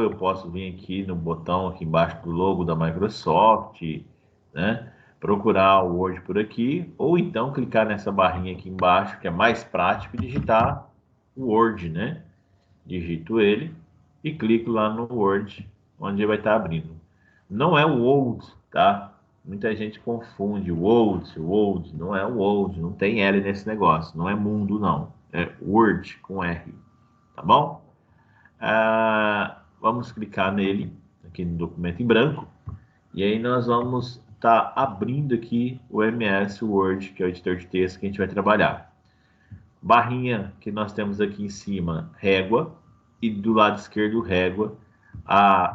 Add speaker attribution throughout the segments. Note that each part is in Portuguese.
Speaker 1: eu posso vir aqui no botão aqui embaixo do logo da Microsoft, né? Procurar o Word por aqui, ou então clicar nessa barrinha aqui embaixo, que é mais prático, e digitar o Word, né? Digito ele e clico lá no Word, onde ele vai estar abrindo. Não é o Word, tá? Muita gente confunde Word, não é o Word, não tem L nesse negócio, não é mundo, não. É Word com R, tá bom? Vamos clicar nele, aqui no documento em branco, e aí nós vamos estar abrindo aqui o MS Word, que é o editor de texto que a gente vai trabalhar. Barrinha que nós temos aqui em cima, régua, e do lado esquerdo, régua.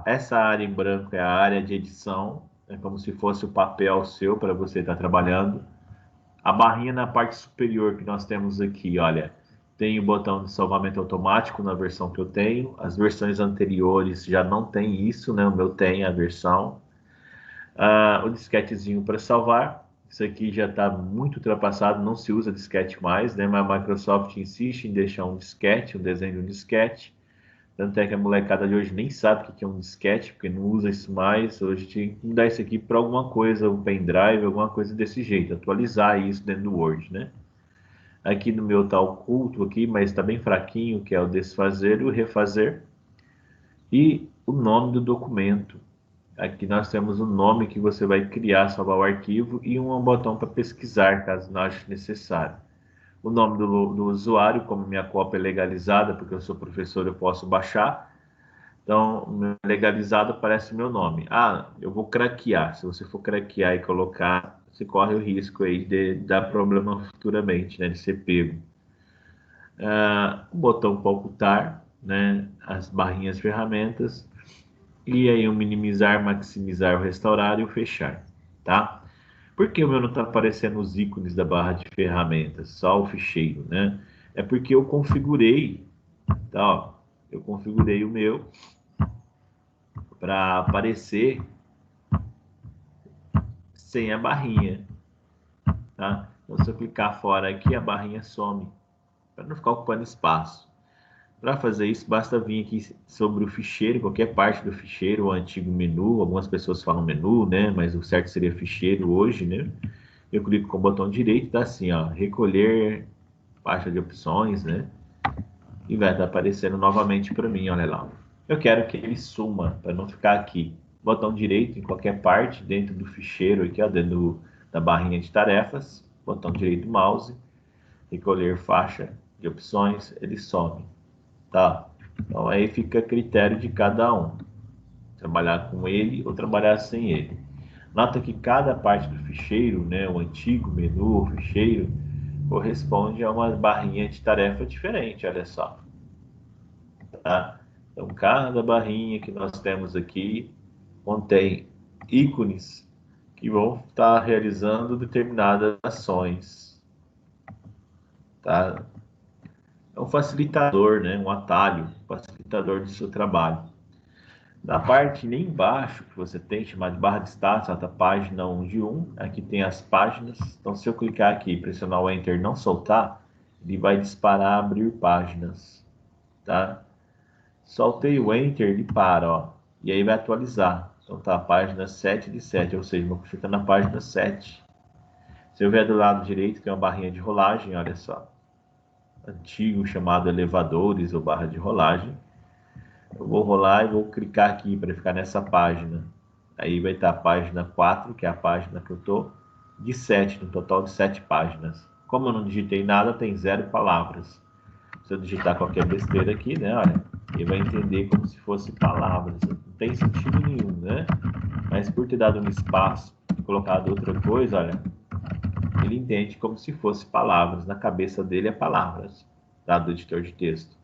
Speaker 1: Essa área em branco é a área de edição, é como se fosse o papel seu para você estar trabalhando. A barrinha na parte superior que nós temos aqui, olha, tem o botão de salvamento automático na versão que eu tenho. As versões anteriores já não tem isso, né? O meu tem a versão. O disquetezinho para salvar. Isso aqui já está muito ultrapassado, não se usa disquete mais, né? Mas a Microsoft insiste em deixar um disquete, um desenho de um disquete. Tanto é que a molecada de hoje nem sabe o que é um disquete, porque não usa isso mais. Hoje tem que mudar isso aqui para alguma coisa, um pendrive, alguma coisa desse jeito, atualizar isso dentro do Word, né? Aqui no meu tá oculto aqui, mas está bem fraquinho, que é o desfazer e o refazer. E o nome do documento. Aqui nós temos o nome que você vai criar, salvar o arquivo e um botão para pesquisar, caso não ache necessário. O nome do usuário, como minha cópia é legalizada, porque eu sou professor, eu posso baixar. Então, legalizado aparece o meu nome. Eu vou craquear. Se você for craquear e colocar, você corre o risco aí de dar problema futuramente, né, de ser pego. O botão para ocultar, né, as barrinhas de ferramentas, e aí o minimizar, maximizar, o restaurar e o fechar, tá? Por que o meu não está aparecendo os ícones da barra de ferramentas, só o ficheiro, né? É porque eu configurei, tá? Ó, eu configurei o meu para aparecer sem a barrinha, tá? Então, se eu clicar fora aqui, a barrinha some, para não ficar ocupando espaço. Para fazer isso, basta vir aqui sobre o ficheiro, qualquer parte do ficheiro, o antigo menu. Algumas pessoas falam menu, né? Mas o certo seria ficheiro hoje, né? Eu clico com o botão direito, tá assim, ó, recolher pasta de opções, né? E vai estar aparecendo novamente para mim, olha lá. Eu quero que ele suma, para não ficar aqui. Botão direito em qualquer parte, dentro do ficheiro, aqui, ó, dentro da barrinha de tarefas. Botão direito do mouse, recolher faixa de opções, ele some. Tá? Então aí fica a critério de cada um. Trabalhar com ele ou trabalhar sem ele. Nota que cada parte do ficheiro, né, o antigo menu, o ficheiro, corresponde a uma barrinha de tarefa diferente, olha só. Tá? Então cada barrinha que nós temos aqui contém ícones que vão estar realizando determinadas ações. Tá? É um facilitador, né, um atalho, facilitador do seu trabalho. Na parte nem embaixo, que você tem chamado de barra de status, a página 1 de 1, aqui tem as páginas. Então, se eu clicar aqui e pressionar o Enter e não soltar, ele vai disparar abrir páginas, tá? Soltei o Enter, ele para, ó, e aí vai atualizar. Então, tá a página 7 de 7, ou seja, meu perfil está na página 7. Se eu ver do lado direito, tem uma barrinha de rolagem, olha só. Antigo chamado elevadores ou barra de rolagem. Eu vou rolar e vou clicar aqui para ficar nessa página. Aí vai estar a página 4, que é a página que eu estou, de 7, no total de 7 páginas. Como eu não digitei nada, tem 0 palavras. Se eu digitar qualquer besteira aqui, né, olha, ele vai entender como se fosse palavras. Não tem sentido nenhum, né? Mas por ter dado um espaço e colocado outra coisa, olha, ele entende como se fosse palavras. Na cabeça dele é palavras, tá? Do editor de texto.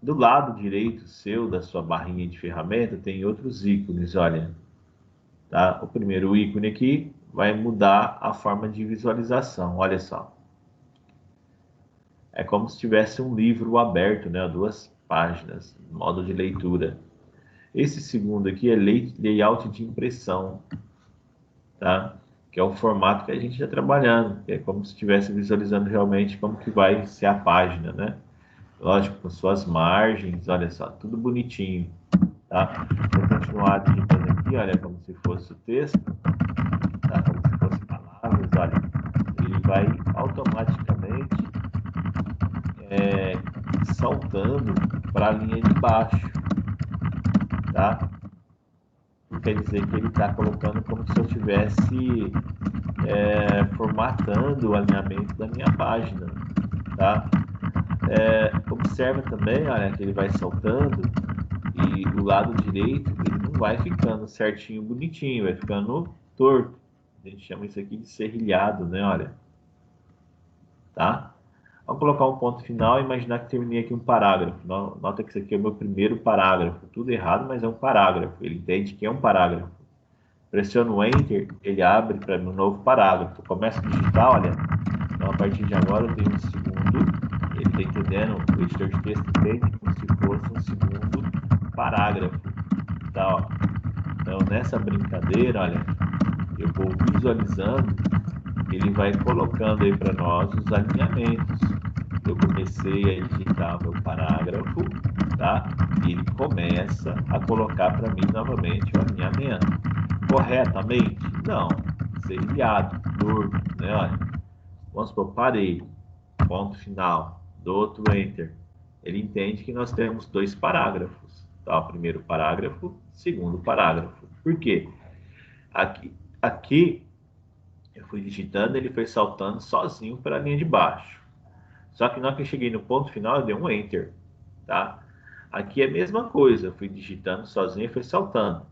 Speaker 1: Do lado direito seu, da sua barrinha de ferramenta, tem outros ícones, olha. Tá? O primeiro ícone aqui vai mudar a forma de visualização, olha só. É como se tivesse um livro aberto, né? 2 páginas, modo de leitura. Esse segundo aqui é layout de impressão, tá? Que é o formato que a gente está trabalhando, que é como se estivesse visualizando realmente como que vai ser a página, né? lógico, com suas margens, olha só, tudo bonitinho, tá? Vou continuar digitando aqui, olha, como se fosse o texto, tá? Como se fosse palavras, olha, ele vai automaticamente saltando para a linha de baixo, tá? Quer dizer que ele está colocando como se eu estivesse formatando o alinhamento da minha página, tá? Observa também, olha, que ele vai saltando e o lado direito ele não vai ficando certinho, bonitinho, vai ficando torto. A gente chama isso aqui de serrilhado, né? Olha, tá? Ao colocar um ponto final, imaginar que terminei aqui um parágrafo. Nota que isso aqui é o meu primeiro parágrafo. Tudo errado, mas é um parágrafo. Ele entende que é um parágrafo. Pressiono o Enter, ele abre para mim um novo parágrafo. Começa a digitar, olha. Então, a partir de agora, eu tenho um segundo. Ele está entendendo, o editor de texto entende como se fosse um segundo parágrafo. Tá, ó. Então, nessa brincadeira, olha, eu vou visualizando, ele vai colocando aí para nós os alinhamentos. Eu comecei a digitar meu parágrafo, tá? E ele começa a colocar para mim novamente o alinhamento. Corretamente? Não. Seriado, torto, né? Olha, vamos supor, parei, ponto final, dou outro Enter. Ele entende que nós temos dois parágrafos, tá? O primeiro parágrafo, segundo parágrafo. Por quê? Aqui eu fui digitando, ele foi saltando sozinho para a linha de baixo. Só que na hora que eu cheguei no ponto final, eu dei um Enter, tá? Aqui é a mesma coisa, eu fui digitando sozinho e foi saltando.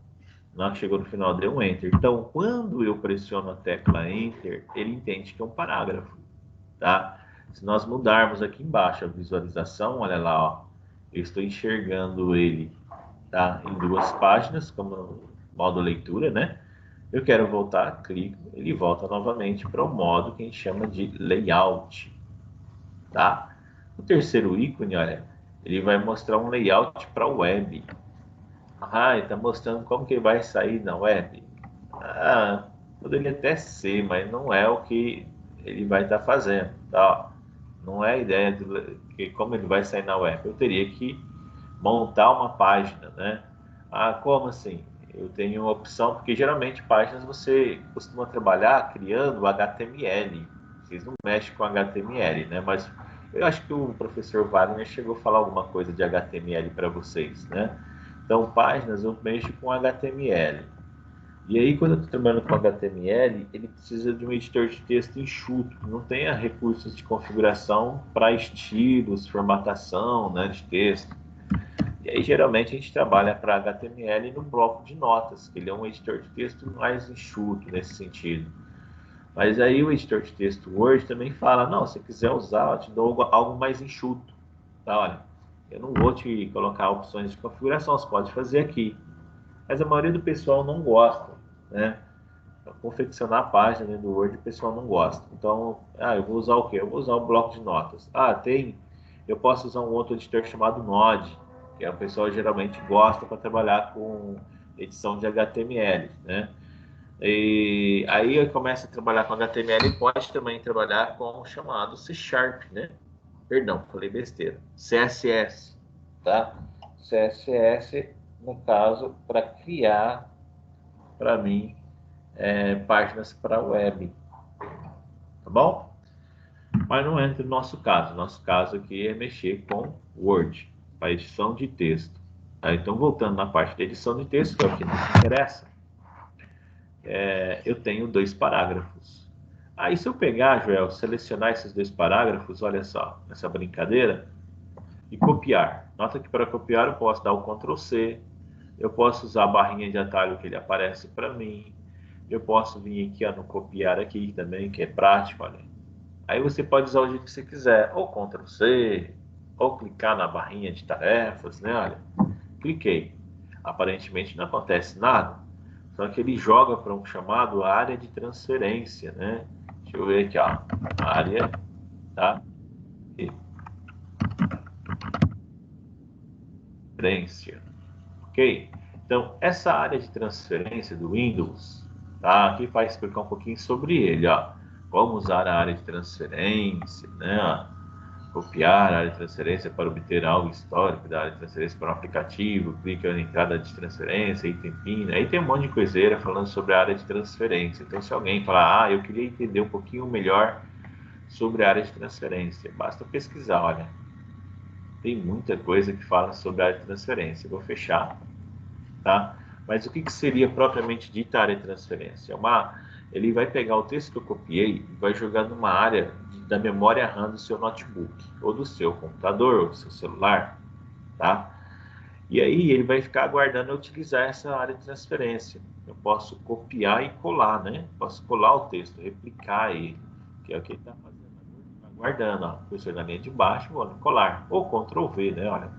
Speaker 1: Na hora que chegou no final, eu dei um Enter. Então, quando eu pressiono a tecla Enter, ele entende que é um parágrafo, tá? Se nós mudarmos aqui embaixo a visualização, olha lá, ó, eu estou enxergando ele, tá? Em duas páginas, como modo leitura, né? Eu quero voltar, clico, ele volta novamente para o modo que a gente chama de layout, tá? O terceiro ícone, olha, ele vai mostrar um layout para a web. Ah, ele está mostrando como que vai sair na web. Ah, poderia até ser, mas não é o que ele vai estar fazendo, tá? Não é a ideia de que como ele vai sair na web. Eu teria que montar uma página, né? Ah, como assim? Eu tenho uma opção, porque geralmente páginas você costuma trabalhar criando HTML. Vocês não mexem com HTML, né? Mas eu acho que o professor Wagner chegou a falar alguma coisa de HTML para vocês, né? Então, páginas eu mexo com HTML. E aí, quando eu estou trabalhando com HTML, ele precisa de um editor de texto enxuto, que não tenha recursos de configuração para estilos, formatação, né, de texto. E aí, geralmente, a gente trabalha para HTML no bloco de notas, que ele é um editor de texto mais enxuto nesse sentido. Mas aí o editor de texto Word também fala, não, se quiser usar, eu te dou algo mais enxuto. Tá, olha, eu não vou te colocar opções de configuração, você pode fazer aqui. Mas a maioria do pessoal não gosta, né? Para confeccionar a página dentro do Word, o pessoal não gosta. Então, eu vou usar o quê? Eu vou usar o bloco de notas. Eu posso usar um outro editor chamado Node, que o pessoal geralmente gosta para trabalhar com edição de HTML, né? E aí eu começo a trabalhar com HTML e pode também trabalhar com o chamado C Sharp, né? Perdão, falei besteira. CSS, tá? CSS, no caso, para criar, para mim, páginas para web, tá bom? Mas não entra no nosso caso. Nosso caso aqui é mexer com Word, para edição de texto. Tá? Então, voltando na parte da edição de texto, que é o que nos interessa, eu tenho dois parágrafos. Aí, se eu pegar, Joel, selecionar esses dois parágrafos, olha só, nessa brincadeira, e copiar. Nota que para copiar eu posso dar o Ctrl C, eu posso usar a barrinha de atalho que ele aparece para mim, eu posso vir aqui no copiar aqui também, que é prático, olha. Aí você pode usar o jeito que você quiser, ou Ctrl C, ou clicar na barrinha de tarefas, né? Olha, cliquei. Aparentemente não acontece nada, só que ele joga para um chamado área de transferência, né? Deixa eu ver aqui, ó, área, tá? Transferência, ok? Então, essa área de transferência do Windows, tá? Aqui vai explicar um pouquinho sobre ele, ó. Como usar a área de transferência, né? copiar a área de transferência para obter algo histórico da área de transferência para um aplicativo, clica na entrada de transferência, item PIN, aí tem um monte de coiseira falando sobre a área de transferência. Então, se alguém falar, eu queria entender um pouquinho melhor sobre a área de transferência, basta pesquisar, olha, tem muita coisa que fala sobre a área de transferência. Eu vou fechar, tá? Mas o que seria propriamente dita a área de transferência? Ele vai pegar o texto que eu copiei e vai jogar numa área da memória RAM do seu notebook, ou do seu computador, ou do seu celular, tá? E aí ele vai ficar aguardando eu utilizar essa área de transferência. Eu posso copiar e colar, né? Posso colar o texto, replicar ele, que é o que ele está fazendo, aguardando, ó. Puxei na linha de baixo, vou no colar, ou Ctrl V, né? Olha,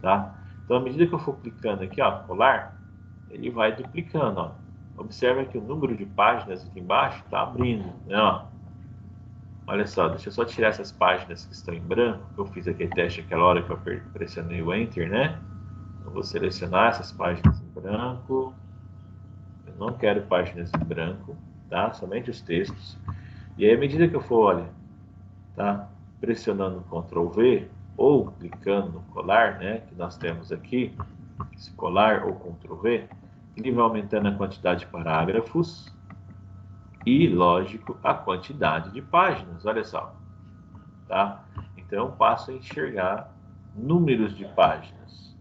Speaker 1: tá? Então, à medida que eu for clicando aqui, ó, colar, ele vai duplicando, ó. Observa que o número de páginas aqui embaixo está abrindo, né? Ó. Olha só, deixa eu só tirar essas páginas que estão em branco, que eu fiz aquele teste aquela hora que eu pressionei o Enter, né? Eu vou selecionar essas páginas em branco. Eu não quero páginas em branco, tá? Somente os textos. E aí, à medida que eu for, olha, tá? Pressionando Ctrl V ou clicando no colar, né? Que nós temos aqui, esse colar ou Ctrl V, ele vai aumentando a quantidade de parágrafos e, lógico, a quantidade de páginas. Olha só, tá? Então, eu passo a enxergar números de páginas,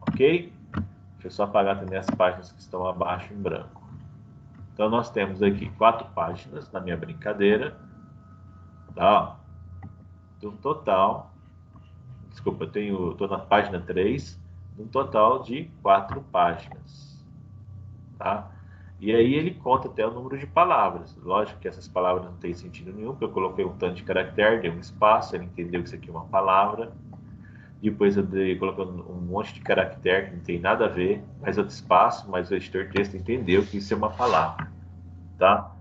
Speaker 1: ok? Deixa eu só apagar também as páginas que estão abaixo em branco. Então, nós temos aqui 4 páginas na minha brincadeira, tá? Do total, desculpa, estou na página 3, um total de 4 páginas, tá? E aí ele conta até o número de palavras. Lógico que essas palavras não têm sentido nenhum, porque eu coloquei um tanto de caractere, dei um espaço, ele entendeu que isso aqui é uma palavra. Depois eu dei colocando um monte de caractere que não tem nada a ver, mais outro espaço, mas o editor de texto entendeu que isso é uma palavra, tá?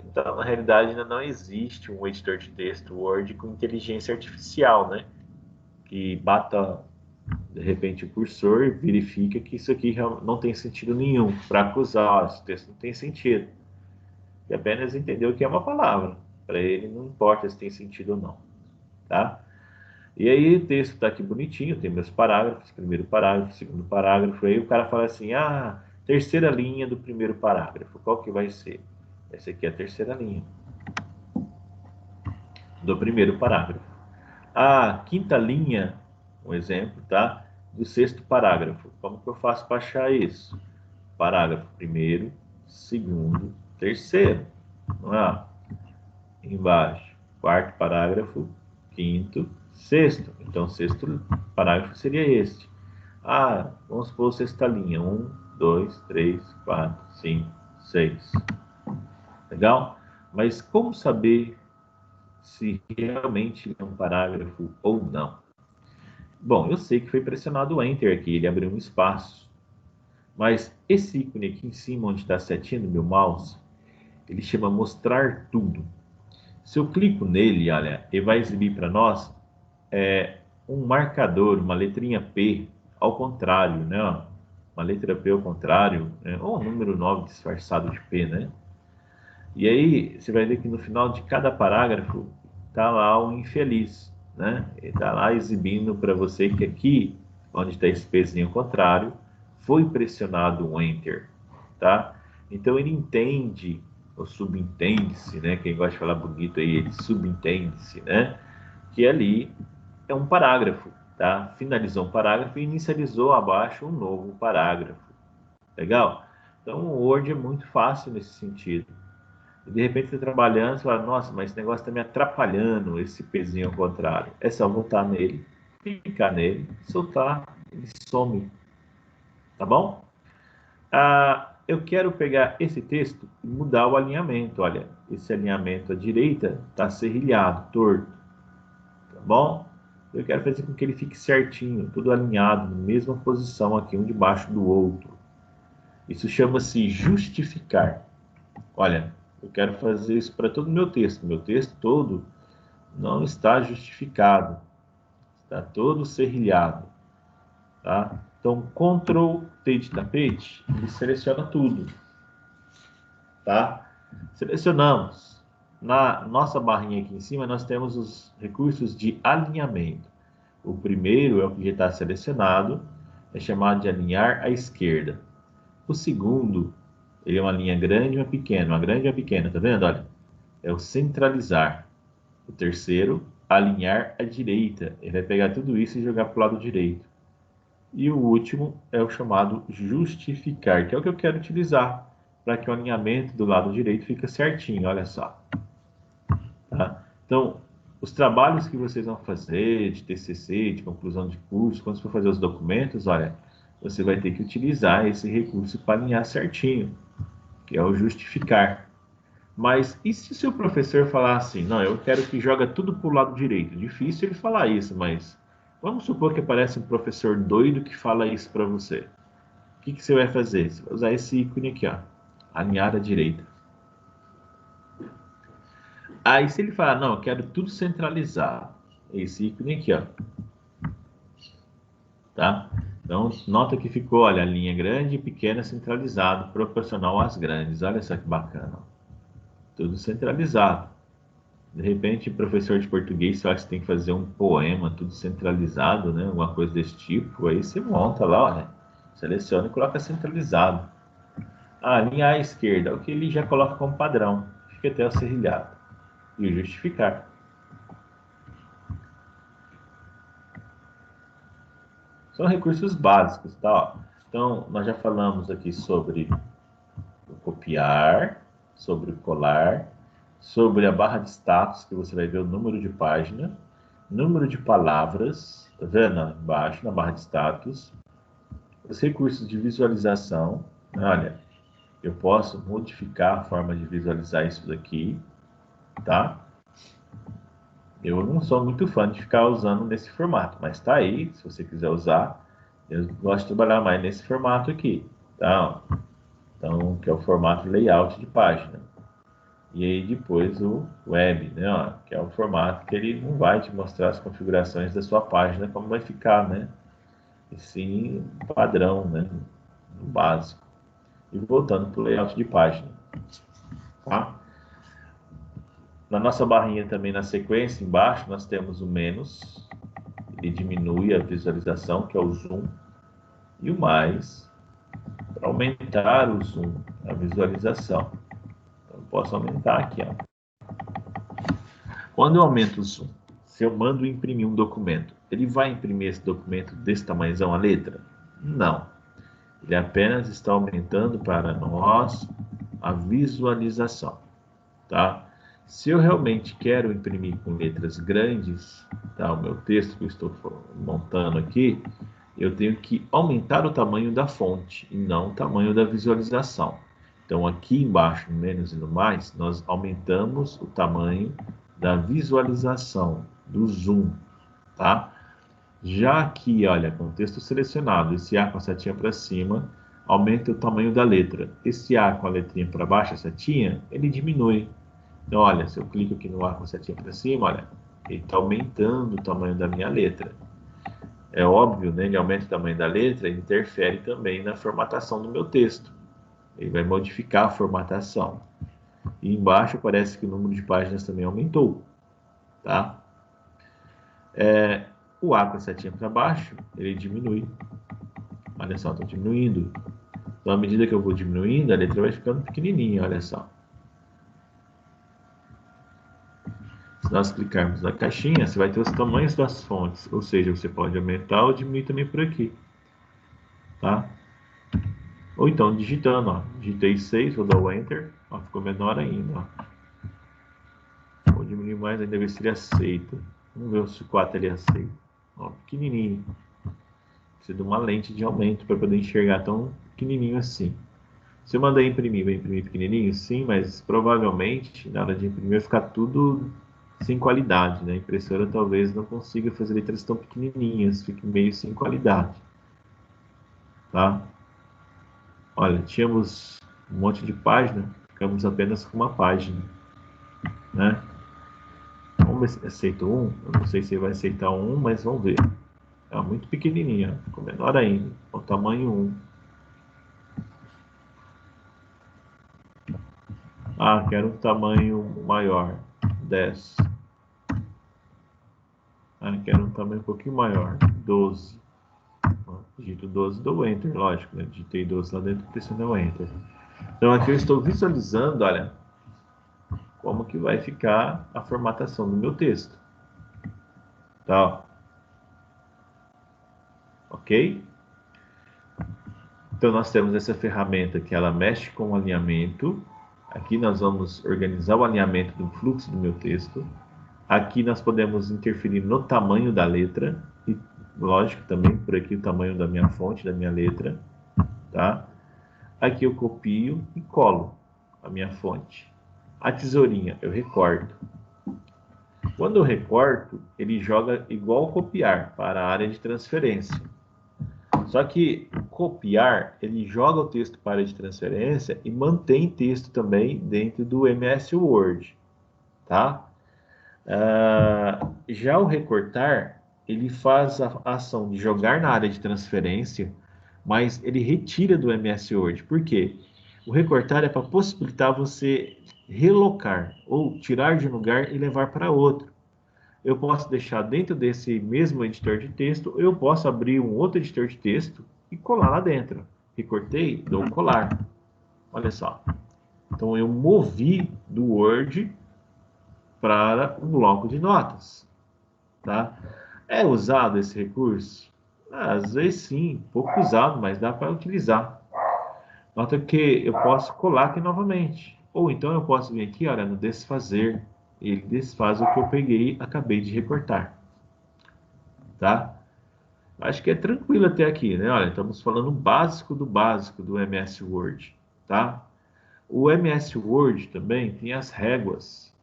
Speaker 1: Então, na realidade, ainda não existe um editor de texto Word com inteligência artificial, né? Que bata, de repente, o cursor e verifica que isso aqui não tem sentido nenhum, para acusar, esse texto não tem sentido. E apenas entendeu que é uma palavra. Para ele, não importa se tem sentido ou não, tá? E aí o texto está aqui bonitinho, tem meus parágrafos, primeiro parágrafo, segundo parágrafo, aí o cara fala assim, terceira linha do primeiro parágrafo, qual que vai ser? Essa aqui é a terceira linha do primeiro parágrafo. A quinta linha, um exemplo, tá? Do sexto parágrafo. Como que eu faço para achar isso? Parágrafo primeiro, segundo, terceiro, não é? Embaixo, quarto parágrafo, quinto, sexto. Então, sexto parágrafo seria este. Vamos supor sexta linha. 1, 2, 3, 4, 5, 6. Legal? Mas como saber se realmente é um parágrafo ou não? Bom, eu sei que foi pressionado o Enter aqui, ele abriu um espaço. Mas esse ícone aqui em cima, onde está a setinha do meu mouse, ele chama mostrar tudo. Se eu clico nele, olha, ele vai exibir para nós um marcador, uma letrinha P ao contrário, né? Uma letra P ao contrário, né? Ou um número 9 disfarçado de P, né? E aí você vai ver que no final de cada parágrafo tá lá um infeliz, né? Ele tá lá exibindo para você que aqui, onde está esse Pzinho ao contrário, foi pressionado um Enter, tá? Então ele entende, ou subentende-se, né? Quem gosta de falar bonito aí, ele subentende-se, né? Que ali é um parágrafo, tá? Finalizou um parágrafo e inicializou abaixo um novo parágrafo. Legal? Então o Word é muito fácil nesse sentido. E de repente você trabalhando, você fala, nossa, mas esse negócio está me atrapalhando, esse pezinho ao contrário. É só voltar nele, clicar nele, soltar, ele some. Tá bom? Eu quero pegar esse texto e mudar o alinhamento. Olha, esse alinhamento à direita está serrilhado, torto. Tá bom? Eu quero fazer com que ele fique certinho, tudo alinhado, na mesma posição aqui, um debaixo do outro. Isso chama-se justificar. Olha, eu quero fazer isso para todo o meu texto. Meu texto todo não está justificado. Está todo serrilhado. Tá? Então, Ctrl T de tapete, ele seleciona tudo. Tá? Selecionamos. Na nossa barrinha aqui em cima, nós temos os recursos de alinhamento. O primeiro é o que já está selecionado, é chamado de alinhar à esquerda. O segundo, ele é uma linha grande e uma pequena, tá vendo? Olha, é o centralizar. O terceiro, alinhar à direita. Ele vai pegar tudo isso e jogar para o lado direito. E o último é o chamado justificar, que é o que eu quero utilizar para que o alinhamento do lado direito fique certinho, olha só. Tá? Então, os trabalhos que vocês vão fazer de TCC, de conclusão de curso, quando você for fazer os documentos, olha, você vai ter que utilizar esse recurso para alinhar certinho, que é o justificar. Mas e se o seu professor falar assim, não, eu quero que joga tudo para o lado direito? Difícil ele falar isso, mas vamos supor que aparece um professor doido que fala isso para você. O que você vai fazer? Você vai usar esse ícone aqui, ó, alinhar à direita. Aí se ele falar, não, eu quero tudo centralizado, esse ícone aqui, ó, tá? Então, nota que ficou, olha, a linha grande e pequena centralizado, proporcional às grandes. Olha só que bacana. Tudo centralizado. De repente, professor de português fala que você tem que fazer um poema, tudo centralizado, né? Alguma coisa desse tipo. Aí você monta lá, olha, seleciona e coloca centralizado. Ah, linha à esquerda, o que ele já coloca como padrão. Fica até o serrilhado. E o justificar. São recursos básicos, tá? Então, nós já falamos aqui sobre o copiar, sobre o colar, sobre a barra de status, que você vai ver o número de página, número de palavras, tá vendo? Embaixo, na barra de status. Os recursos de visualização, olha, eu posso modificar a forma de visualizar isso daqui, tá? Eu não sou muito fã de ficar usando nesse formato, mas tá aí, se você quiser usar, eu gosto de trabalhar mais nesse formato aqui, tá? Então, que é o formato layout de página. E aí depois o web, né, ó, que é o formato que ele não vai te mostrar as configurações da sua página, como vai ficar, né? E sim padrão, né? No básico. E voltando para o layout de página, tá? Na nossa barrinha também na sequência, embaixo, nós temos o menos, ele diminui a visualização, que é o zoom, e o mais, para aumentar o zoom, a visualização. Então, eu posso aumentar aqui, ó. Quando eu aumento o zoom, se eu mando imprimir um documento, ele vai imprimir esse documento desse tamanhozão a letra? Não. Ele apenas está aumentando para nós a visualização, tá? Se eu realmente quero imprimir com letras grandes, tá, o meu texto que eu estou montando aqui, eu tenho que aumentar o tamanho da fonte e não o tamanho da visualização. Então, aqui embaixo, no menos e no mais, nós aumentamos o tamanho da visualização, do zoom, tá? Já aqui, olha, com o texto selecionado, esse A com a setinha para cima, aumenta o tamanho da letra. Esse A com a letrinha para baixo, a setinha, ele diminui. Então, olha, se eu clico aqui no A com a setinha para cima, olha, ele está aumentando o tamanho da minha letra. É óbvio, né? Ele aumenta o tamanho da letra, ele interfere também na formatação do meu texto. Ele vai modificar a formatação. E embaixo parece que o número de páginas também aumentou, tá? O A com a setinha para baixo, ele diminui. Olha só, estou diminuindo. Então, à medida que eu vou diminuindo, a letra vai ficando pequenininha, olha só. Se nós clicarmos na caixinha, você vai ter os tamanhos das fontes, ou seja, você pode aumentar ou diminuir também por aqui, tá? Ou então digitando, ó, digitei 6, vou dar o Enter, ó, ficou menor ainda, ó. Vou diminuir mais ainda, ver se ele aceita. Vamos ver se o 4 ele aceita. Ó, pequenininho. Precisa de uma lente de aumento para poder enxergar tão pequenininho assim. Se eu mandar imprimir, vai imprimir pequenininho? Sim, mas provavelmente na hora de imprimir vai ficar tudo sem qualidade, né? A impressora talvez não consiga fazer letras tão pequenininhas, fique meio sem qualidade, tá? Olha, tínhamos um monte de página, ficamos apenas com uma página, né? Vamos ver se aceita um. Eu não sei se ele vai aceitar um, mas vamos ver. É muito pequenininha, ficou menor ainda, o tamanho 1. Ah, quero um tamanho maior, 10. Ah, quero um tamanho um pouquinho maior, 12. Digito 12, dou Enter, lógico, né? Digitei 12 lá dentro, pressionei o Enter. Então aqui eu estou visualizando, olha, como que vai ficar a formatação do meu texto. Tá? Ok? Então nós temos essa ferramenta que ela mexe com o alinhamento. Aqui nós vamos organizar o alinhamento do fluxo do meu texto. Aqui nós podemos interferir no tamanho da letra e, lógico, também por aqui o tamanho da minha fonte, da minha letra, tá? Aqui eu copio e colo a minha fonte. A tesourinha eu recorto. Quando eu recorto, ele joga igual copiar para a área de transferência. Só que copiar, ele joga o texto para a área de transferência e mantém texto também dentro do MS Word, tá? Já o recortar, ele faz a ação de jogar na área de transferência, mas ele retira do MS Word. Por quê? O recortar é para possibilitar você relocar ou tirar de um lugar e levar para outro. Eu posso deixar dentro desse mesmo editor de texto, eu posso abrir um outro editor de texto e colar lá dentro. Recortei, dou colar. Olha só. Então eu movi do Word para o bloco de notas, tá? É usado esse recurso? Às vezes sim, pouco usado, mas dá para utilizar. Nota que eu posso colar aqui novamente. Ou então eu posso vir aqui, olha, no desfazer. Ele desfaz o que eu peguei e acabei de recortar, tá? Acho que é tranquilo até aqui, né? Olha, estamos falando básico do MS Word, tá? O MS Word também tem as réguas.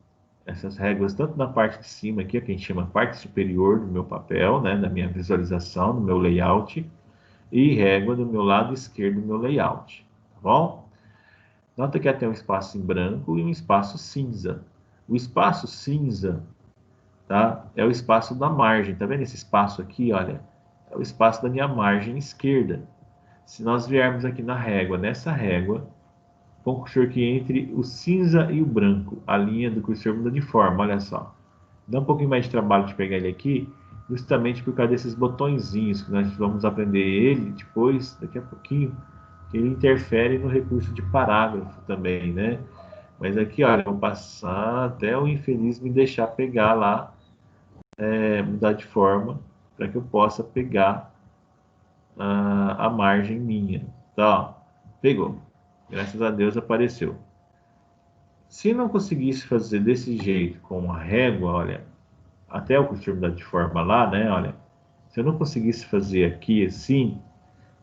Speaker 1: Essas réguas, tanto na parte de cima aqui, que a gente chama parte superior do meu papel, né? Da minha visualização, do meu layout, e régua do meu lado esquerdo do meu layout, tá bom? Nota que tem um espaço em branco e um espaço cinza. O espaço cinza, tá? É o espaço da margem. Tá vendo esse espaço aqui, olha? É o espaço da minha margem esquerda. Se nós viermos aqui na régua, nessa régua, com o cursor que entre o cinza e o branco, a linha do cursor muda de forma, olha só. Dá um pouquinho mais de trabalho de pegar ele aqui, justamente por causa desses botõezinhos, que nós vamos aprender ele depois, daqui a pouquinho, que ele interfere no recurso de parágrafo também, né? Mas aqui, olha, vou passar até o infeliz me deixar pegar lá, mudar de forma, para que eu possa pegar a margem minha. Tá, ó, pegou. Graças a Deus apareceu. Se não conseguisse fazer desse jeito, com a régua, olha, até o cursor mudar de forma lá, né, olha, se eu não conseguisse fazer aqui assim,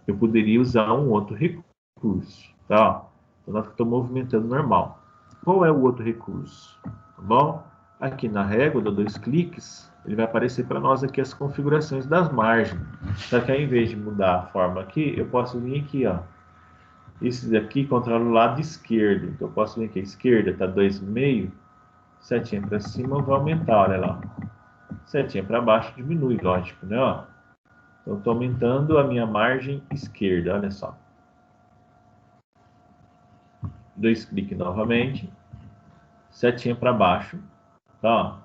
Speaker 1: eu poderia usar um outro recurso, tá? Então, nós estou movimentando normal. Qual é o outro recurso? Tá bom? Aqui na régua, dou 2 cliques, ele vai aparecer para nós aqui as configurações das margens. Só que ao invés de mudar a forma aqui, eu posso vir aqui, ó. Esse daqui controla o lado esquerdo. Então eu posso vir aqui, a esquerda está 2,5, setinha para cima, eu vou aumentar, olha lá. Setinha para baixo diminui, lógico, né? Ó. Então estou aumentando a minha margem esquerda, olha só. 2 cliques novamente, setinha para baixo, tá?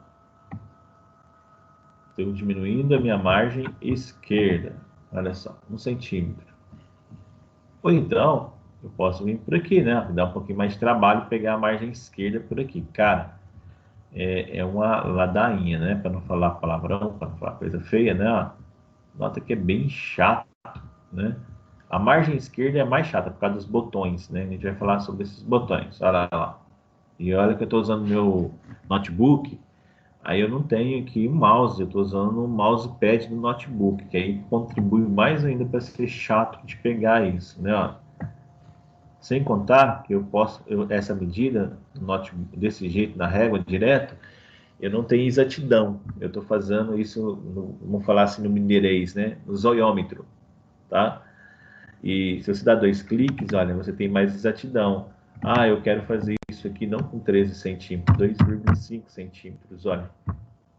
Speaker 1: Estou diminuindo a minha margem esquerda, olha só, 1 centímetro. Ou então, eu posso vir por aqui, né? Me dá um pouquinho mais de trabalho pegar a margem esquerda por aqui, cara. É uma ladainha, né? Para não falar palavrão, para não falar coisa feia, né? Nota que é bem chato, né? A margem esquerda é mais chata por causa dos botões, né? A gente vai falar sobre esses botões, olha lá. E olha que eu estou usando meu notebook, aí eu não tenho aqui o mouse, eu estou usando o mousepad do notebook, que aí contribui mais ainda para ser chato de pegar isso, né? Ó. Sem contar que eu posso, essa medida desse jeito na régua direto, eu não tenho exatidão. Eu estou fazendo isso, vamos falar assim no mineirês, né? No zoiômetro, tá? E se você dá 2 cliques, olha, você tem mais exatidão. Ah, eu quero fazer isso aqui não com 13 centímetros, 2,5 centímetros, olha.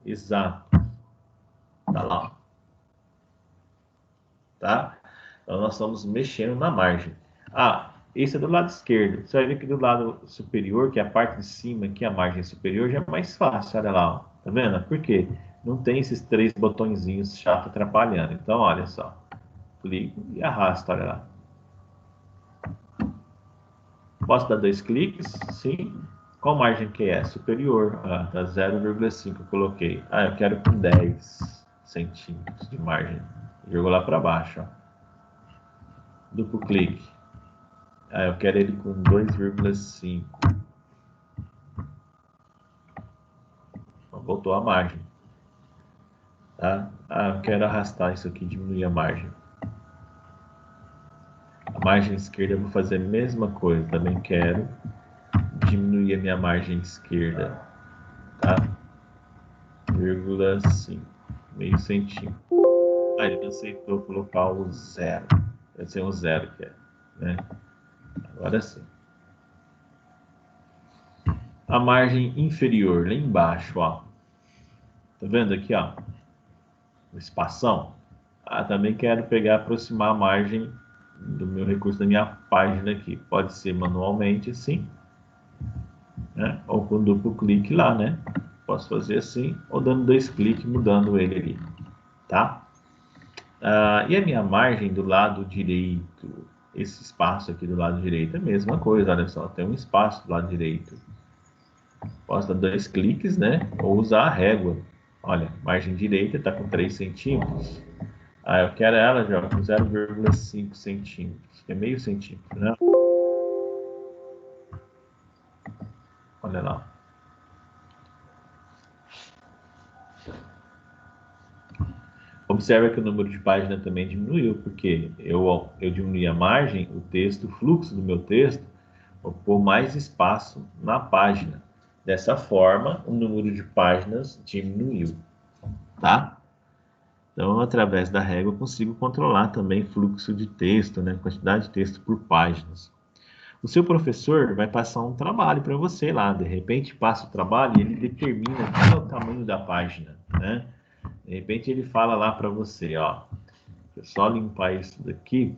Speaker 1: Exato. Tá lá. Tá? Então nós estamos mexendo na margem. Ah, Esse é do lado esquerdo. Você vai ver que do lado superior, que é a parte de cima, que é a margem superior, já é mais fácil. Olha lá, ó. Tá vendo? Por quê? Não tem esses três botõezinhos chato atrapalhando. Então, olha só. Clico e arrasto, olha lá. Posso dar 2 cliques? Sim. Qual margem que é? Superior. Ah, tá 0,5 eu coloquei. Ah, eu quero com 10 centímetros de margem. Jogou lá para baixo, ó. Duplo clique. Ah, eu quero ele com 2,5. Voltou a margem. Tá? Ah, eu quero arrastar isso aqui, diminuir a margem. A margem esquerda eu vou fazer a mesma coisa. Também quero diminuir a minha margem esquerda. Tá? 0,5. Meio centímetro. Ah, ele não aceitou colocar o zero. Deve ser um zero que é, né? Agora sim. A margem inferior, lá embaixo, ó. Tá vendo aqui, ó? O espação. Ah, também quero pegar, aproximar a margem do meu recurso da minha página aqui. Pode ser manualmente, sim, né? Ou com duplo clique lá, né? Posso fazer assim, ou dando 2 cliques, mudando ele ali, tá? E a minha margem do lado direito, esse espaço aqui do lado direito é a mesma coisa, olha só, tem um espaço do lado direito. Posso dar 2 cliques, né? Ou usar a régua. Olha, margem direita está com 3 centímetros. Ah, eu quero ela já com 0,5 centímetros, que é meio centímetro, né? Olha lá. Observa que o número de páginas também diminuiu, porque eu diminui a margem, o texto, o fluxo do meu texto, vou pôr mais espaço na página. Dessa forma, o número de páginas diminuiu, tá? Então, através da régua, eu consigo controlar também fluxo de texto, né? Quantidade de texto por páginas. O seu professor vai passar um trabalho para você lá, de repente passa o trabalho e ele determina qual é o tamanho da página, né? De repente ele fala lá para você, ó, deixa eu só limpar isso daqui.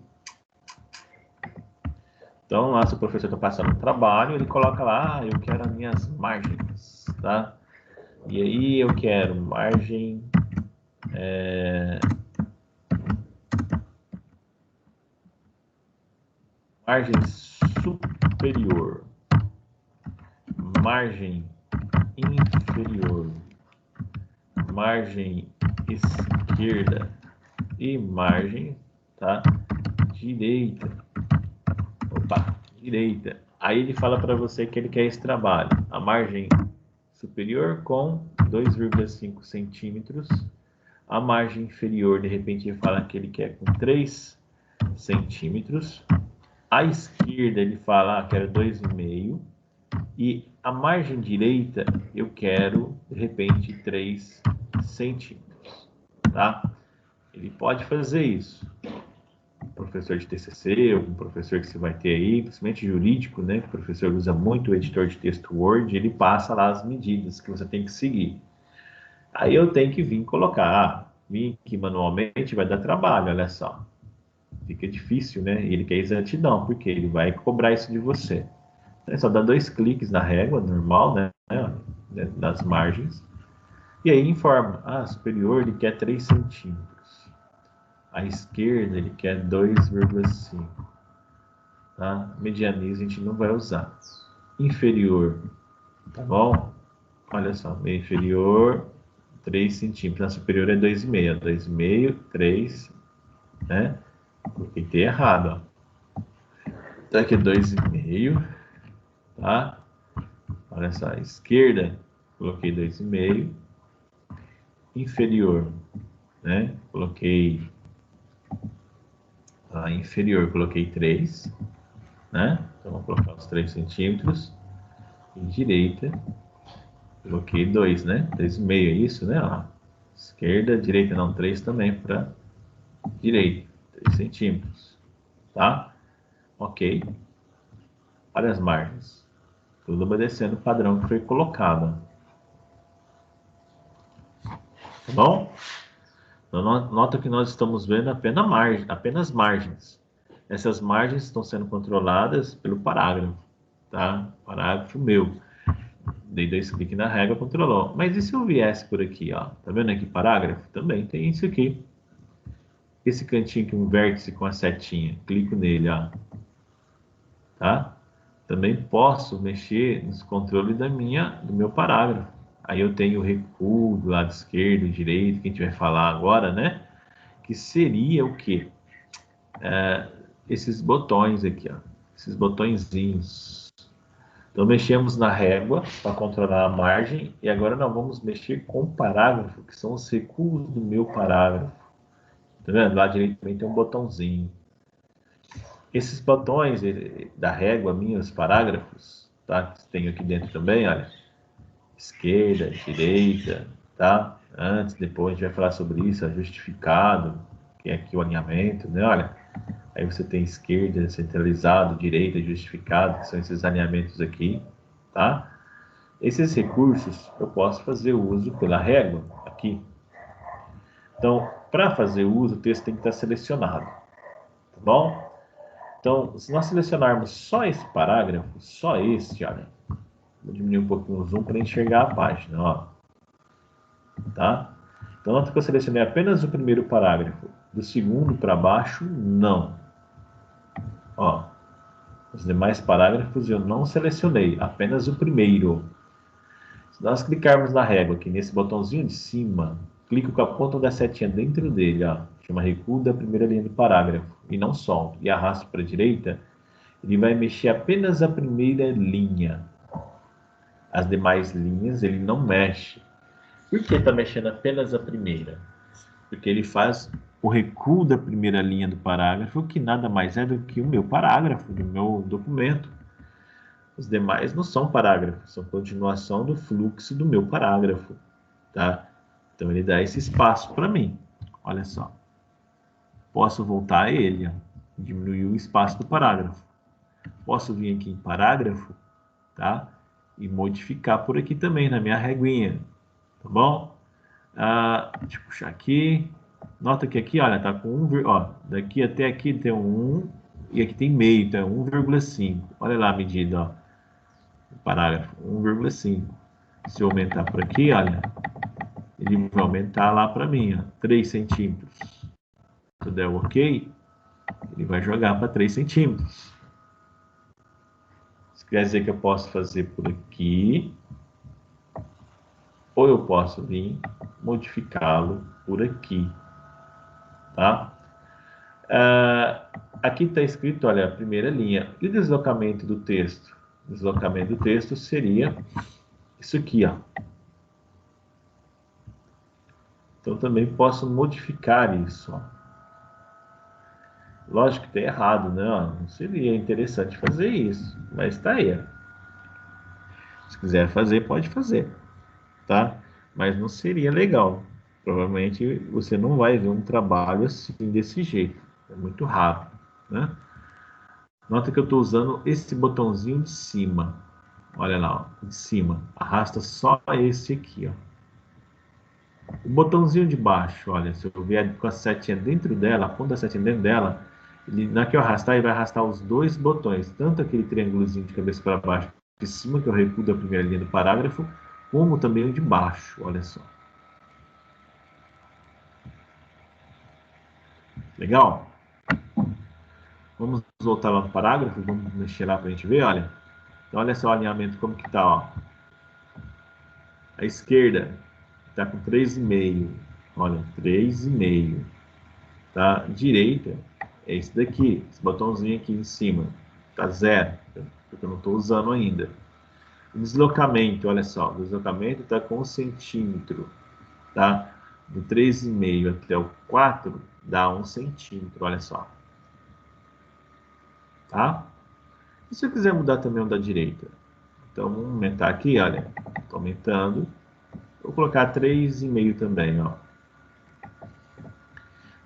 Speaker 1: Então lá, se o professor está passando um trabalho, ele coloca lá, eu quero as minhas margens, tá? E aí eu quero margem margem superior, margem inferior, margem esquerda e margem, tá? Direita. Opa, direita. Aí ele fala para você que ele quer esse trabalho. A margem superior com 2,5 centímetros. A margem inferior, de repente, ele fala que ele quer com 3 centímetros. À esquerda, ele fala, quero 2,5. E a margem direita, eu quero, de repente, 3 centímetros. Tá? Ele pode fazer isso. Professor de TCC, ou um professor que você vai ter aí, principalmente jurídico, né? Que o professor usa muito o editor de texto Word, ele passa lá as medidas que você tem que seguir. Aí eu tenho que vir colocar, vir aqui manualmente vai dar trabalho, olha só. Fica difícil, né? E ele quer exatidão, porque ele vai cobrar isso de você. É só dar 2 cliques na régua, normal, né? Das margens. E aí informa, superior ele quer 3 centímetros. À esquerda ele quer 2,5. Tá? Medianiza a gente não vai usar. Inferior, tá bom? Olha só, meio inferior, 3 centímetros. Na superior é 2,5. 2,5, 3, né? Coloquei errado, ó. Então aqui é 2,5, tá? Olha só, esquerda, coloquei 2,5. Inferior, né? Coloquei inferior, coloquei 3, né? Então vou colocar os 3 centímetros. E direita, coloquei 2, né? 2,5 é isso, né? Ó. Esquerda, direita não, 3 também para direita, 3 centímetros, tá? Ok. Olha as margens. Tudo obedecendo o padrão que foi colocado. Tá bom? Então, nota que nós estamos vendo apenas margens. essas margens estão sendo controladas pelo parágrafo, tá? Parágrafo meu. Dei 2 cliques na régua, controlou. Mas e se eu viesse por aqui, ó? Tá vendo aqui parágrafo? Também tem isso aqui. Esse cantinho aqui, um vértice com a setinha. Clico nele, ó. Tá? Também posso mexer nos controles do meu parágrafo. Aí eu tenho o recuo do lado esquerdo, direito, que a gente vai falar agora, né? Que seria o quê? Esses botões aqui, ó. Esses botõezinhos. Então, mexemos na régua para controlar a margem. E agora nós vamos mexer com o parágrafo, que são os recuos do meu parágrafo. Tá vendo? Lá direito também tem um botãozinho. Esses botões da régua, minhas parágrafos, tá? Tenho aqui dentro também, olha. Esquerda, direita, tá? Antes, depois a gente vai falar sobre isso, justificado, que é aqui o alinhamento, né? Olha, aí você tem esquerda, centralizado, direita, justificado, que são esses alinhamentos aqui, tá? Esses recursos eu posso fazer uso pela régua aqui. Então, para fazer uso, o texto tem que estar selecionado, tá bom? Então, se nós selecionarmos só esse parágrafo, só este, olha, vou diminuir um pouquinho o zoom para enxergar a página, ó. Tá? Então, nota que eu selecionei apenas o primeiro parágrafo. Do segundo para baixo, não. Ó, os demais parágrafos eu não selecionei, apenas o primeiro. Se nós clicarmos na régua aqui nesse botãozinho de cima, clico com a ponta da setinha dentro dele, ó, chama recuo da primeira linha do parágrafo, e não solto, e arrasto para a direita, ele vai mexer apenas a primeira linha. As demais linhas ele não mexe. Por que está mexendo apenas a primeira? Porque ele faz o recuo da primeira linha do parágrafo, que nada mais é do que o meu parágrafo, do meu documento. Os demais não são parágrafos, são continuação do fluxo do meu parágrafo, tá? Então ele dá esse espaço para mim. Olha só. Posso voltar a ele, ó, diminuir o espaço do parágrafo. Posso vir aqui em parágrafo, tá? E modificar por aqui também na minha reguinha, tá bom? Deixa eu puxar aqui. Nota que aqui, olha, tá com 1, ó, daqui até aqui tem um 1 e aqui tem meio, então é 1,5. Olha lá a medida, ó. Parágrafo 1,5. Se eu aumentar por aqui, olha, ele vai aumentar lá para mim, ó, 3 centímetros. Se eu der o OK, ele vai jogar para 3 centímetros. Isso quer dizer que eu posso fazer por aqui, ou eu posso vir modificá-lo por aqui, tá? Aqui está escrito, olha, a primeira linha. E o deslocamento do texto? O deslocamento do texto seria isso aqui, ó. Então, também posso modificar isso, ó. Lógico que está errado, né? Não seria interessante fazer isso, mas está aí. Se quiser fazer, pode fazer, tá? Mas não seria legal. Provavelmente você não vai ver um trabalho assim, desse jeito. É muito rápido, né? Nota que eu estou usando esse botãozinho de cima. Olha lá, ó, de cima. Arrasta só esse aqui, ó. O botãozinho de baixo, olha, se eu vier com a setinha dentro dela, a ponta da setinha dentro dela, na que eu arrastar, ele vai arrastar os dois botões, tanto aquele triângulozinho de cabeça para baixo de cima, que é o recuo da primeira linha do parágrafo, como também o de baixo, olha só. Legal? Vamos voltar lá no parágrafo, vamos mexer lá para a gente ver, olha. Então, olha só o alinhamento como que tá, ó. A esquerda está com 3,5, olha, 3,5. Tá? Direita é esse daqui, esse botãozinho aqui em cima, tá 0, porque eu não estou usando ainda. O deslocamento, olha só, o deslocamento está com 1 centímetro, tá? Do 3,5 até o 4 dá 1 centímetro, olha só. Tá? E se eu quiser mudar também o da direita? Então, vamos aumentar aqui, olha, estou aumentando. Vou colocar 3,5 também, ó.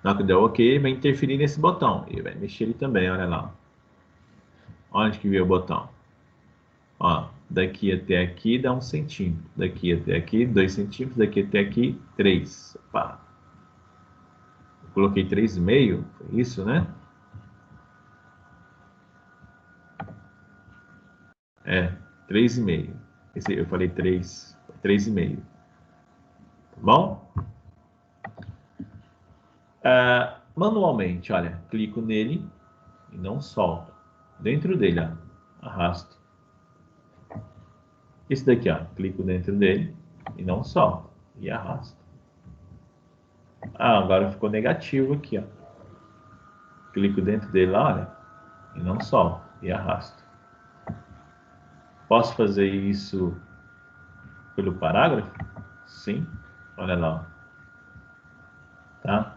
Speaker 1: Na hora que der OK, ele vai interferir nesse botão. Ele vai mexer ele também, olha lá. Onde que veio o botão? Ó, daqui até aqui dá 1 centímetro. Daqui até aqui, 2 centímetros. Daqui até aqui, 3. Opa. Eu coloquei 3,5, foi isso, né? 3,5. Eu falei 3, 3,5. Tá bom? Manualmente, olha, clico nele e não solto. Dentro dele, ó, arrasto. Esse daqui, ó, clico dentro dele e não solto. E arrasto. Agora ficou negativo aqui, ó. Clico dentro dele, olha, e não solto. E arrasto. Posso fazer isso pelo parágrafo? Sim. Olha lá, ó. Tá?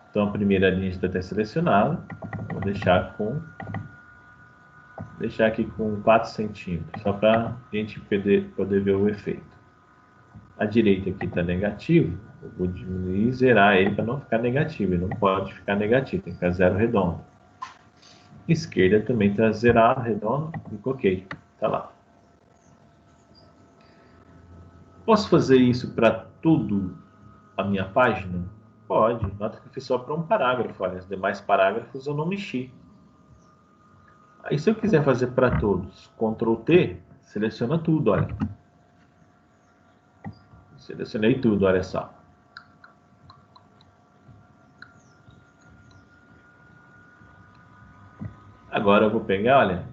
Speaker 1: Então a primeira linha está até selecionada. Vou deixar aqui com 4 centímetros, só para a gente poder ver o efeito. A direita aqui está negativo, eu vou diminuir e zerar ele para não ficar negativo. Ele não pode ficar negativo, tem que ficar zero redondo. Esquerda também está zerado, redondo, e ok, tá lá. Posso fazer isso para tudo a minha página? Pode. Nota que eu fiz só para um parágrafo. Olha, os demais parágrafos eu não mexi. Aí se eu quiser fazer para todos, Ctrl T, seleciona tudo, olha. Selecionei tudo, olha só. Agora eu vou pegar, olha,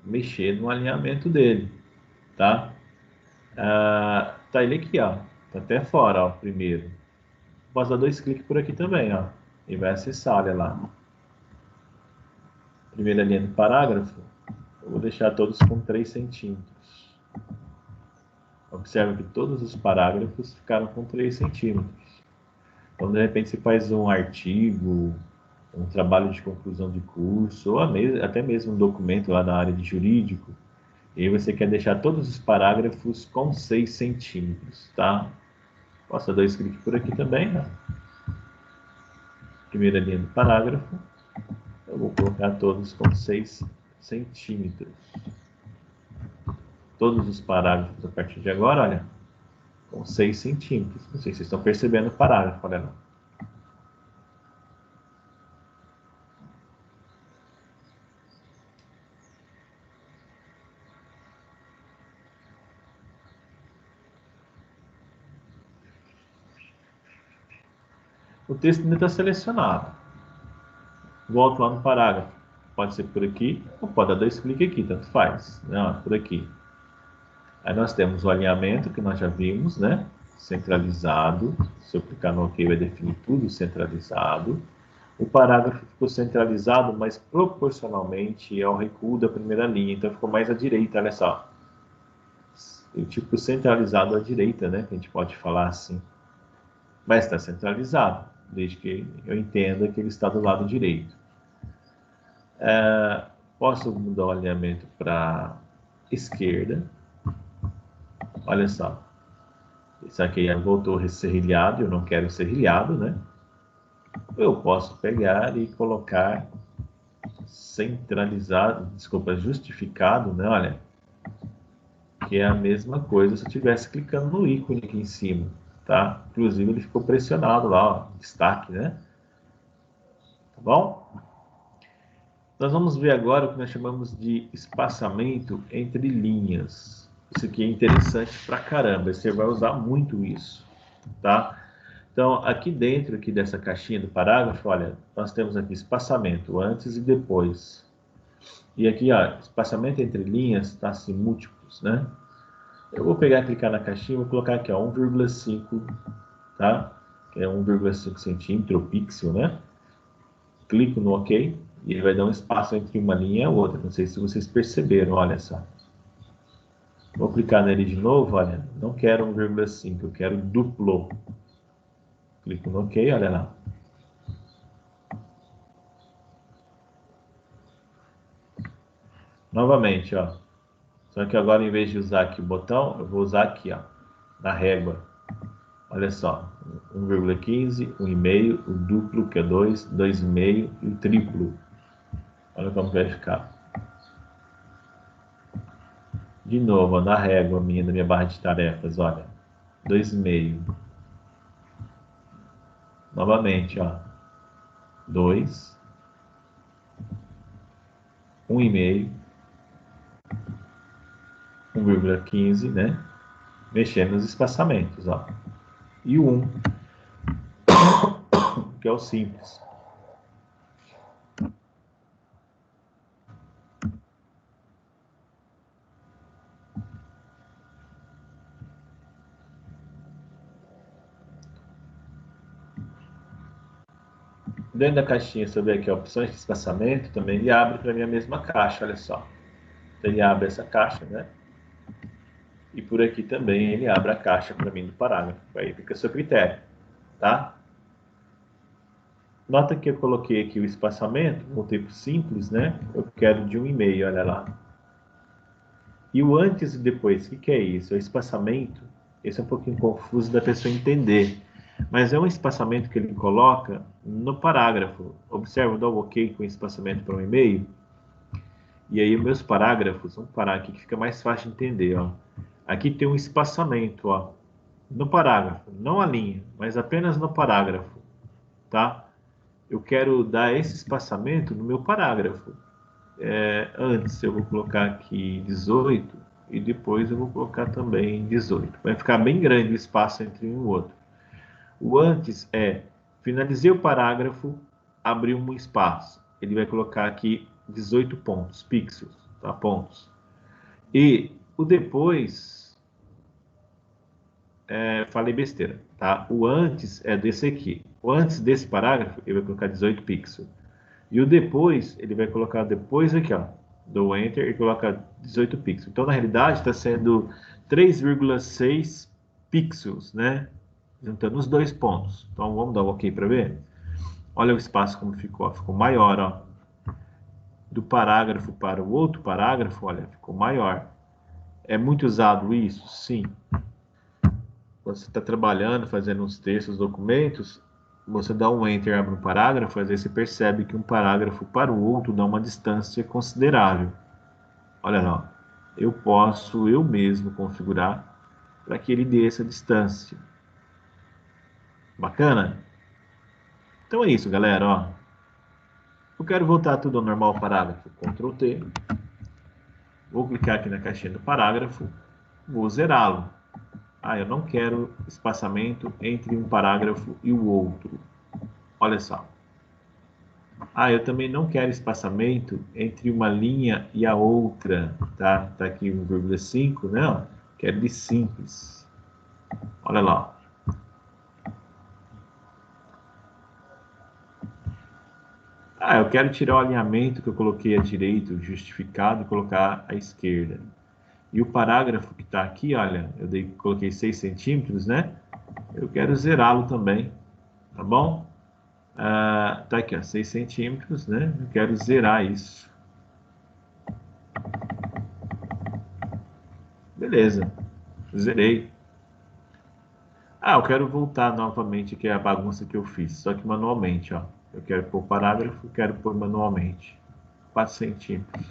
Speaker 1: mexer no alinhamento dele, tá? Tá ele aqui, ó. Tá até fora, ó, primeiro. Posso dar 2 cliques por aqui também, ó. E vai acessar, olha lá. Primeira linha do parágrafo, eu vou deixar todos com 3 centímetros. Observe que todos os parágrafos ficaram com 3 centímetros. Então, de repente, você faz um artigo, um trabalho de conclusão de curso, ou até mesmo um documento lá na área de jurídico, e aí você quer deixar todos os parágrafos com 6 centímetros, tá? Posso dar 2 cliques por aqui também, né? Primeira linha do parágrafo, eu vou colocar todos com 6 centímetros. Todos os parágrafos a partir de agora, olha, com 6 centímetros. Não sei se vocês estão percebendo o parágrafo, olha lá. O texto ainda está selecionado. Volto lá no parágrafo. Pode ser por aqui, ou pode dar 2 cliques aqui, tanto faz. Não, por aqui. Aí nós temos o alinhamento, que nós já vimos, né? Centralizado. Se eu clicar no OK, vai definir tudo centralizado. O parágrafo ficou centralizado, mas proporcionalmente ao recuo da primeira linha. Então ficou mais à direita, olha só. O tipo centralizado à direita, né? Que a gente pode falar assim. Mas está centralizado, desde que eu entenda que ele está do lado direito. Posso mudar o alinhamento para esquerda. Olha só. Isso aqui voltou a serrilhado, eu não quero serrilhado, né? Eu posso pegar e colocar centralizado, desculpa, justificado, né? Olha, que é a mesma coisa se eu estivesse clicando no ícone aqui em cima, tá? Inclusive ele ficou pressionado lá, ó, destaque, né? Tá bom? Nós vamos ver agora o que nós chamamos de espaçamento entre linhas. Isso aqui é interessante pra caramba, você vai usar muito isso, tá? Então, aqui dentro dessa caixinha do parágrafo, olha, nós temos aqui espaçamento antes e depois. E aqui, ó, espaçamento entre linhas, tá assim, múltiplos, né? Eu vou pegar, clicar na caixinha, vou colocar aqui, ó, 1,5, tá? Que é 1,5 centímetro ou pixel, né? Clico no OK e ele vai dar um espaço entre uma linha e a outra. Não sei se vocês perceberam, olha só. Vou clicar nele de novo, olha, não quero 1,5, eu quero duplo. Clico no OK, olha lá. Novamente, ó. Só que agora, em vez de usar aqui o botão, eu vou usar aqui, ó, na régua. Olha só, 1,15, 1,5, o duplo, que é 2, 2,5 e o triplo. Olha como vai ficar. De novo, ó, na régua minha, da minha barra de tarefas, olha, 2,5. Novamente, ó, 2, 1,5 1,15, né? Mexendo nos espaçamentos, ó. E o 1, que é o simples. Dentro da caixinha, você vê aqui opções de espaçamento, também ele abre para mim a mesma caixa, olha só. Então ele abre essa caixa, né? E por aqui também ele abre a caixa para mim do parágrafo. Aí fica a seu critério, tá? Nota que eu coloquei aqui o espaçamento, no tipo simples, né? Eu quero de 1,5, olha lá. E o antes e depois, o que é isso? É o espaçamento. Esse é um pouquinho confuso da pessoa entender. Mas é um espaçamento que ele coloca no parágrafo. Observa, eu dou um OK com espaçamento para 1,5. E aí, os meus parágrafos, vamos parar aqui que fica mais fácil de entender, ó. Aqui tem um espaçamento, ó, no parágrafo, não a linha, mas apenas no parágrafo, tá? Eu quero dar esse espaçamento no meu parágrafo. Antes eu vou colocar aqui 18 e depois eu vou colocar também 18. Vai ficar bem grande o espaço entre um e o outro. O antes é, finalizei o parágrafo, abriu um espaço. Ele vai colocar aqui 18 pontos, pixels, tá? Pontos. E o depois, falei besteira, tá? O antes é desse aqui. O antes desse parágrafo, ele vai colocar 18 pixels. E o depois, ele vai colocar depois aqui, ó, do Enter e coloca 18 pixels. Então, na realidade, está sendo 3,6 pixels, né? Juntando os dois pontos. Então, vamos dar um OK para ver? Olha o espaço como ficou. Ficou maior, ó. Do parágrafo para o outro parágrafo, olha, ficou maior. É muito usado isso? Sim. Quando você está trabalhando, fazendo uns textos, documentos, você dá um Enter, abre um parágrafo, às vezes você percebe que um parágrafo para o outro dá uma distância considerável. Olha lá, eu posso eu mesmo configurar para que ele dê essa distância. Bacana? Então é isso, galera. Ó. Eu quero voltar tudo ao normal parágrafo. Ctrl T. Vou clicar aqui na caixinha do parágrafo. Vou zerá-lo. Eu não quero espaçamento entre um parágrafo e o outro. Olha só. Eu também não quero espaçamento entre uma linha e a outra, tá? Tá aqui 1,5, né? Quero de simples. Olha lá. Eu quero tirar o alinhamento que eu coloquei à direita, justificado, e colocar à esquerda. E o parágrafo que está aqui, olha, coloquei 6 centímetros, né? Eu quero zerá-lo também, tá bom? Tá aqui, ó, 6 centímetros, né? Eu quero zerar isso. Beleza, zerei. Eu quero voltar novamente, que é a bagunça que eu fiz, só que manualmente, ó. Eu quero pôr parágrafo, quero pôr manualmente. 4 centímetros.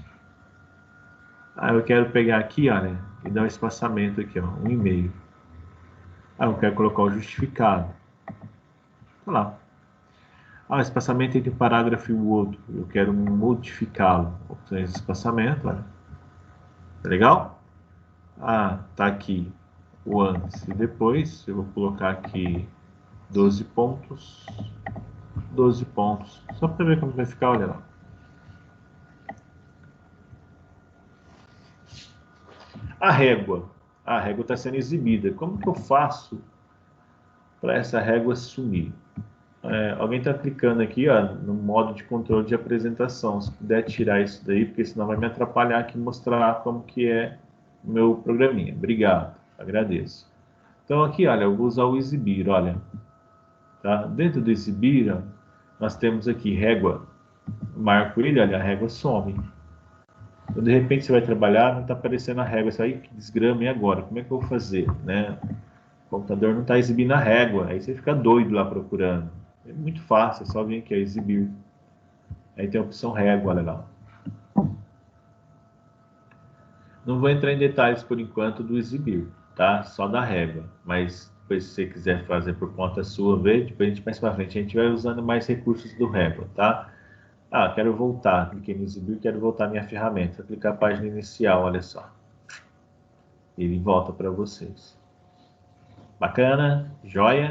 Speaker 1: Eu quero pegar aqui, olha, e dar um espaçamento aqui, ó, 1,5. Eu quero colocar o justificado. Tá lá. O espaçamento entre um parágrafo e o outro. Eu quero modificá-lo. Opções de espaçamento, olha. Tá legal? Tá aqui o antes e depois. Eu vou colocar aqui 12 pontos. 12 pontos. Só para ver como vai ficar, olha lá. A régua. A régua está sendo exibida. Como que eu faço para essa régua sumir? Alguém está clicando aqui, ó, no modo de controle de apresentação. Se puder tirar isso daí, porque senão vai me atrapalhar aqui mostrar como que é o meu programinha. Obrigado, agradeço. Então aqui, olha, eu vou usar o exibir, olha. Tá? Dentro do exibir, ó, nós temos aqui régua. Marco ele, olha, a régua some. Então, de repente você vai trabalhar, não está aparecendo a régua. Isso aí, que desgrama, e agora? Como é que eu vou fazer? Né? O computador não está exibindo a régua. Aí você fica doido lá procurando. É muito fácil, é só vir aqui, exibir. Aí tem a opção régua, olha lá. Não vou entrar em detalhes por enquanto do exibir, tá? Só da régua. Mas depois, se você quiser fazer por conta sua, ver, depois a gente mais para frente a gente vai usando mais recursos do régua, tá? Quero voltar. Cliquei no exibir, quero voltar à minha ferramenta. Clicar a página inicial, olha só. ele volta para vocês. Bacana? Joia?